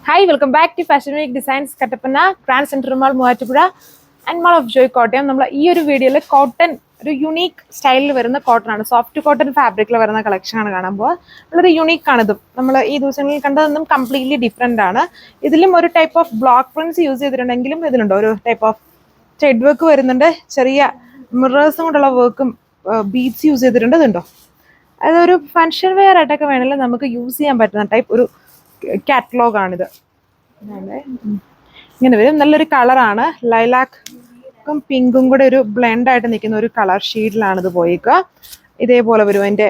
Hi, welcome back to Fashion Week Designs Kattapana, Grand Central Mall, Muvattupuzha and Mall of Joy Kottayam. നമ്മൾ ഈ ഒരു വീഡിയോയിൽ cotton ഒരു unique സ്റ്റൈലിൽ വരുന്ന കോട്ടൺ ആണ്, സോഫ്റ്റ് കോട്ടൺ ഫാബ്രിക്കിൽ വരുന്ന കളക്ഷൻ ആണ് കാണാൻ പോകുക. വളരെ യുണീക്ക് ആണ് ഇതും. നമ്മൾ ഈ ദിവസങ്ങളിൽ കണ്ടതൊന്നും കംപ്ലീറ്റ്ലി ഡിഫറെൻ്റ് ആണ്. ഇതിലും ഒരു type of block prints use ചെയ്തിട്ടുണ്ടെങ്കിലും ഇതിലുണ്ട് ഒരു ടൈപ്പ് ഓഫ് ത്രെഡ് വർക്ക് വരുന്നുണ്ട്, ചെറിയ മിറേഴ്സും കൊണ്ടുള്ള വർക്കും ബീഡ്സ് യൂസ് ചെയ്തിട്ടുണ്ട്. ഇതുണ്ടോ, അതൊരു ഫങ്ഷൻ വെയർ ആയിട്ടൊക്കെ വേണമെങ്കിൽ നമുക്ക് യൂസ് ചെയ്യാൻ പറ്റുന്ന ടൈപ്പ് ഒരു കാറ്റലോഗാണിത്. ഇങ്ങനെ വരും. നല്ലൊരു കളറാണ്, ലൈലാക്കും പിങ്കും കൂടെ ഒരു ബ്ലെൻഡ് ആയിട്ട് നിൽക്കുന്ന ഒരു കളർ ഷെയ്ഡിലാണ് ഇത് പോയിക്കുക. ഇതേപോലെ വരും അതിൻ്റെ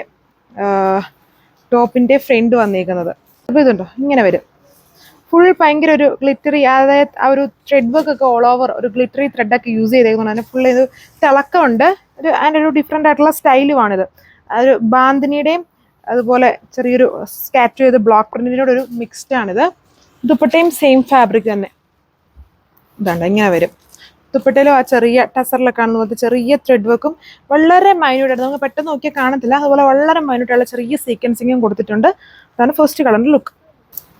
ടോപ്പിൻ്റെ ഫ്രണ്ട് വന്നിരിക്കുന്നത്. അപ്പോൾ ഇതുണ്ടോ, ഇങ്ങനെ വരും. ഫുൾ ഭയങ്കര ഒരു ഗ്ലിറ്ററി, അതായത് ആ ഒരു ത്രെഡ് വർക്ക് ഒക്കെ ഓൾ ഓവർ ഒരു ഗ്ലിറ്ററി ത്രെഡൊക്കെ യൂസ് ചെയ്തേക്കുന്നത്. അതിന് ഫുൾ ഇത് തിളക്കമുണ്ട്, അതിൻ്റെ ഒരു ഡിഫറെൻ്റ് ആയിട്ടുള്ള സ്റ്റൈലുമാണിത്. അതൊരു ബാന്തിനിയുടെയും അതുപോലെ ചെറിയൊരു സ്കാറ്റർ ചെയ്ത് ബ്ലോക്ക് പ്രിന്റിനോട് ഒരു മിക്സ്ഡ് ആണിത്. ദുപ്പട്ടയും സെയിം ഫാബ്രിക് തന്നെ. ഇതാണ് ഇങ്ങനെ വരും. ദുപ്പട്ടയിലും ആ ചെറിയ ടസറിലൊക്കെ കാണുന്ന പോലത്തെ ചെറിയ ത്രെഡ് വർക്കും വളരെ മൈന്യൂട്ടായിട്ട് നമുക്ക് പെട്ടെന്ന് നോക്കിയാൽ കാണത്തില്ല, അതുപോലെ വളരെ മൈന്യൂട്ടായിട്ടുള്ള ചെറിയ സീക്വൻസിങ്ങും കൊടുത്തിട്ടുണ്ട്. അതാണ് ഫസ്റ്റ് കളറിൻ്റെ ലുക്ക്.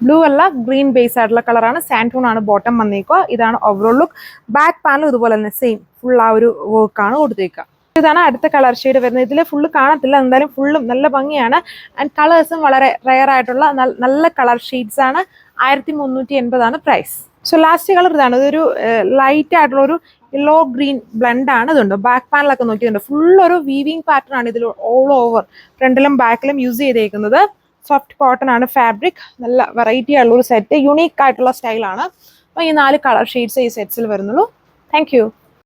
ബ്ലൂ അല്ല, ഗ്രീൻ ബേസ് ആയിട്ടുള്ള കളറാണ്. സാൻഡൂൺ ആണ് ബോട്ടം വന്നേക്കുക. ഇതാണ് ഓവറോൾ ലുക്ക്. ബാക്ക് പാനലും ഇതുപോലെ തന്നെ സെയിം ഫുൾ ആ ഒരു വർക്കാണ് കൊടുത്തേക്കുക. ഇതാണ് അടുത്ത കളർ ഷെയ്ഡ് വരുന്നത്. ഇതിൽ ഫുള്ള് കാണത്തില്ല, എന്തായാലും ഫുള്ളും നല്ല ഭംഗിയാണ്. ആൻഡ് കളേഴ്സും വളരെ റെയർ ആയിട്ടുള്ള നല്ല കളർ ഷെയ്ഡ്സ് ആണ്. 1380 പ്രൈസ്. സോ ലാസ്റ്റ് കളർ ഇതാണ്. ഇതൊരു ലൈറ്റ് ആയിട്ടുള്ള ഒരു യെല്ലോ ഗ്രീൻ ബ്ലെൻഡ് ആണ്. ഇതുണ്ട് ബാക്ക് പാനലൊക്കെ നോക്കിയിട്ടുണ്ട്. ഫുള്ളൊരു വീവിങ് പാറ്റേൺ ആണ് ഇതിൽ ഓൾ ഓവർ ഫ്രണ്ടിലും ബാക്കിലും യൂസ് ചെയ്തേക്കുന്നത്. സോഫ്റ്റ് കോട്ടൺ ആണ് ഫാബ്രിക്. നല്ല വെറൈറ്റി ആയിട്ടുള്ള ഒരു സെറ്റ്, യുണീക്ക് ആയിട്ടുള്ള സ്റ്റൈലാണ്. അപ്പോൾ ഈ 4 കളർ ഷെയ്ഡ്സ് ഈ സെറ്റ്സിൽ വരുന്നുള്ളൂ. Thank you.